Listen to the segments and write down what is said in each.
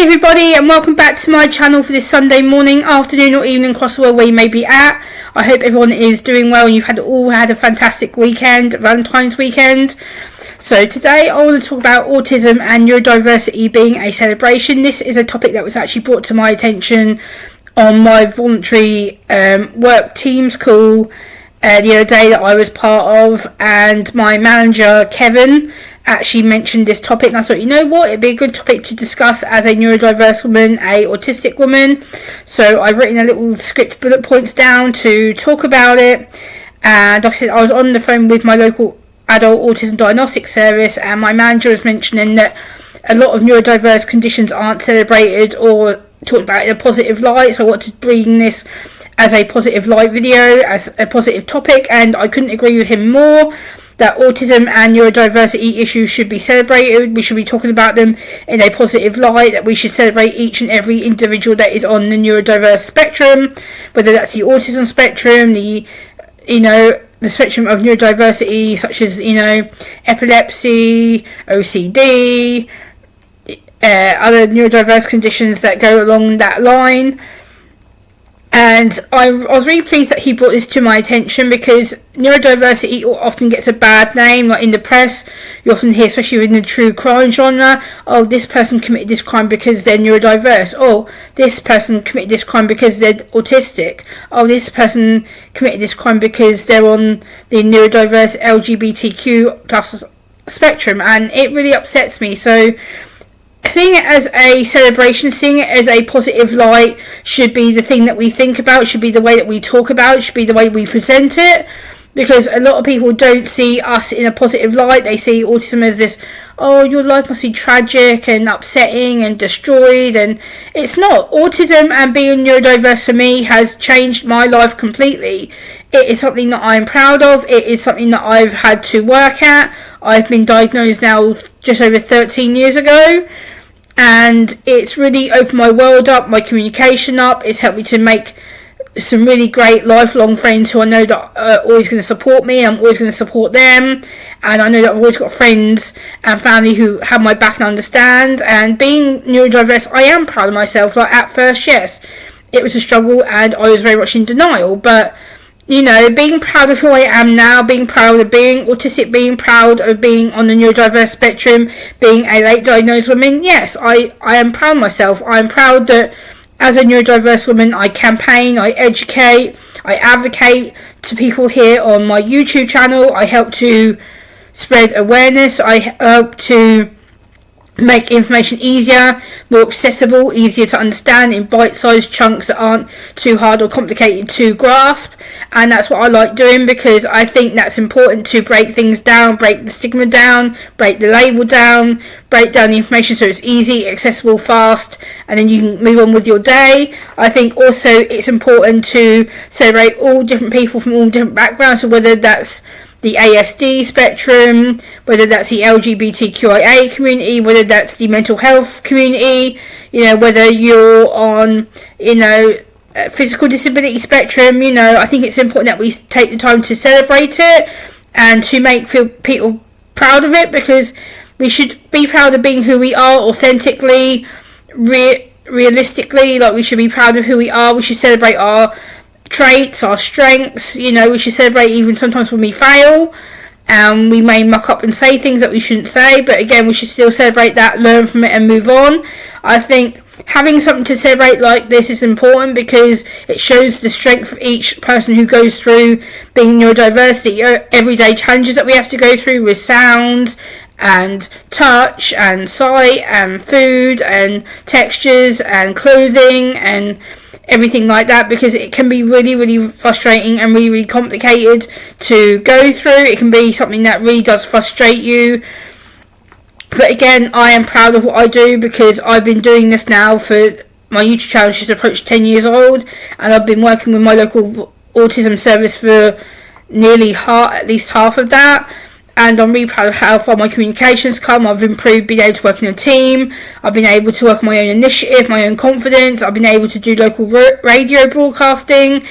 Hey everybody, and welcome back to my channel for this Sunday morning, afternoon or evening crossover where you may be at. I hope everyone is doing well and you've all had a fantastic weekend, Valentine's weekend. So today I want to talk about autism and neurodiversity being a celebration. This is a topic that was actually brought to my attention on my voluntary work teams call the other day that I was part of, and my manager Kevin actually mentioned this topic, and I thought, you know what, it'd be a good topic to discuss as a neurodiverse woman, a autistic woman. So I've written a little script bullet points down to talk about it. And like I said, I was on the phone with my local adult autism diagnostic service, and my manager was mentioning that a lot of neurodiverse conditions aren't celebrated or talked about in a positive light. So I want to bring this as a positive light video, as a positive topic, and I couldn't agree with him more that autism and neurodiversity issues should be celebrated. We should be talking about them in a positive light, that we should celebrate each and every individual that is on the neurodiverse spectrum, whether that's the autism spectrum, the spectrum of neurodiversity such as, epilepsy, OCD, other neurodiverse conditions that go along that line. And I was really pleased that he brought this to my attention, because neurodiversity often gets a bad name. Like in the press, you often hear, especially in the true crime genre, oh, this person committed this crime because they're neurodiverse. Oh, this person committed this crime because they're autistic. Oh, this person committed this crime because they're on the neurodiverse LGBTQ plus spectrum. And it really upsets me. So seeing it as a celebration, seeing it as a positive light should be the thing that we think about, should be the way that we talk about it, should be the way we present it. Because a lot of people don't see us in a positive light. They see autism as this, oh, your life must be tragic and upsetting and destroyed, and it's not. Autism and being neurodiverse for me has changed my life completely. It is something that I'm proud of. It is something that I've had to work at. I've been diagnosed now just over 13 years ago, and it's really opened my world up, my communication up. It's helped me to make some really great lifelong friends who I know that are always going to support me. I'm always going to support them, and I know that I've always got friends and family who have my back and understand. And being neurodiverse, I am proud of myself. Like at first, yes, it was a struggle and I was very much in denial, but being proud of who I am now, being proud of being autistic, being proud of being on the neurodiverse spectrum, being a late diagnosed woman, yes, I am proud of myself. I am proud that as a neurodiverse woman, I campaign, I educate, I advocate to people here on my YouTube channel. I help to spread awareness. I help to make information easier, more accessible, easier to understand in bite-sized chunks that aren't too hard or complicated to grasp. And that's what I like doing, because I think that's important, to break things down, break the stigma down, break the label down, break down the information so it's easy, accessible, fast, and then you can move on with your day. I think also it's important to celebrate all different people from all different backgrounds, so whether that's the ASD spectrum, whether that's the LGBTQIA community, whether that's the mental health community, whether you're on, physical disability spectrum. I think it's important that we take the time to celebrate it and to make people proud of it, because we should be proud of being who we are authentically, realistically. Like, we should be proud of who we are. We should celebrate our traits, our strengths. We should celebrate even sometimes when we fail, and we may muck up and say things that we shouldn't say, but again, we should still celebrate that, learn from it and move on. I think having something to celebrate like this is important, because it shows the strength of each person who goes through being neurodiversity, everyday challenges that we have to go through with sounds and touch and sight and food and textures and clothing and everything like that, because it can be really, really frustrating and really, really complicated to go through. It can be something that really does frustrate you. But again, I am proud of what I do, because I've been doing this now for my YouTube channel, which has approached 10 years old, and I've been working with my local autism service for nearly at least half of that. And I'm really proud of how far my communications come. I've improved being able to work in a team. I've been able to work on my own initiative, my own confidence. I've been able to do local radio broadcasting.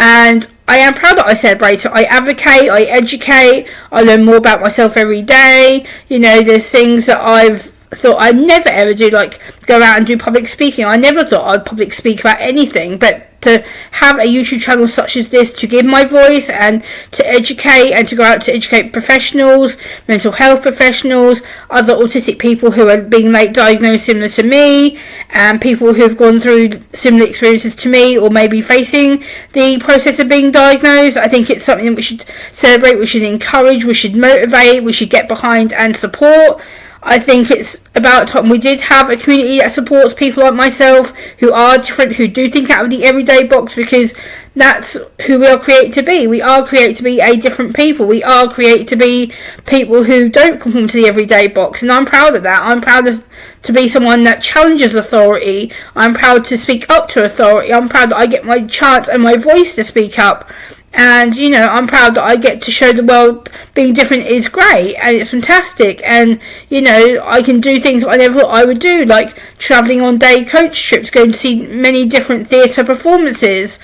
And I am proud that I celebrate it. I advocate, I educate, I learn more about myself every day. There's things that I've thought I'd never ever do, like, go out and do public speaking. I never thought I'd public speak about anything, but to have a YouTube channel such as this, to give my voice and to educate, and to go out to educate professionals, mental health professionals, other autistic people who are being late diagnosed similar to me, and people who have gone through similar experiences to me, or maybe facing the process of being diagnosed. I think it's something that we should celebrate, we should encourage, we should motivate, we should get behind and support. I think it's about time we did have a community that supports people like myself, who are different, who do think out of the everyday box, because that's who we are created to be. We are created to be a different people. We are created to be people who don't conform to the everyday box, and I'm proud of that. I'm proud to be someone that challenges authority. I'm proud to speak up to authority. I'm proud that I get my chance and my voice to speak up. And, you know, I'm proud that I get to show the world being different is great and it's fantastic. And, you know, I can do things that I never thought I would do, like travelling on day coach trips, going to see many different theatre performances,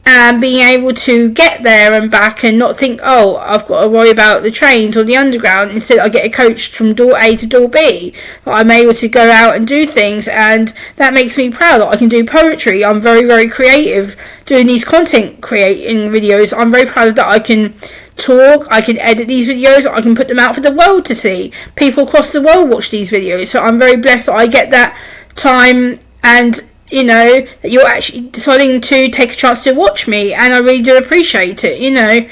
and being able to get there and back and not think, oh, I've got to worry about the trains or the underground. Instead, I get a coach from door A to door B. I'm able to go out and do things, and that makes me proud that I can do poetry. I'm very, very creative doing these content creating videos. I'm very proud that I can talk, I can edit these videos, I can put them out for the world to see. People across the world watch these videos, so I'm very blessed that I get that time, and you know, that you're actually deciding to take a chance to watch me, and I really do appreciate it. You know,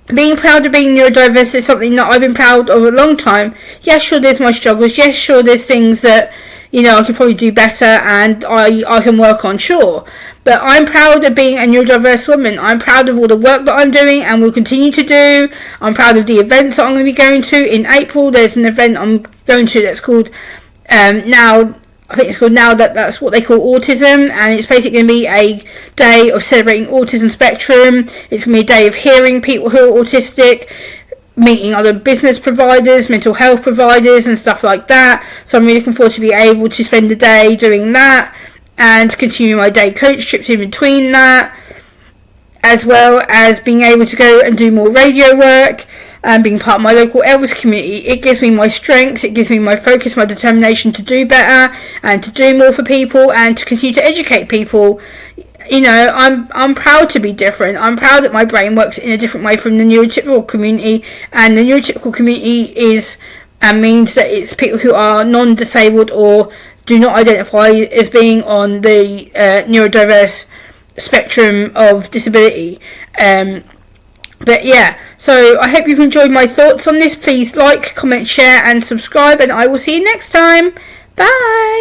being proud of being neurodiverse is something that I've been proud of a long time. Yes, sure, there's my struggles. Yes, sure, there's things that, you know, I could probably do better and I can work on, sure. But I'm proud of being a neurodiverse woman. I'm proud of all the work that I'm doing and will continue to do. I'm proud of the events that I'm going to be going to. In April, there's an event I'm going to that's called I think it's called Now, that's what they call autism, and it's basically going to be a day of celebrating autism spectrum. It's going to be a day of hearing people who are autistic, meeting other business providers, mental health providers and stuff like that. So I'm really looking forward to be able to spend the day doing that and continue my day coach trips in between that, as well as being able to go and do more radio work and being part of my local elders community. It gives me my strengths, it gives me my focus, my determination to do better and to do more for people and to continue to educate people. You know, I'm proud to be different. I'm proud that my brain works in a different way from the neurotypical community, and the neurotypical community is and means that it's people who are non-disabled or do not identify as being on the neurodiverse spectrum of disability. But yeah, so I hope you've enjoyed my thoughts on this. Please like, comment, share and subscribe, and I will see you next time. Bye.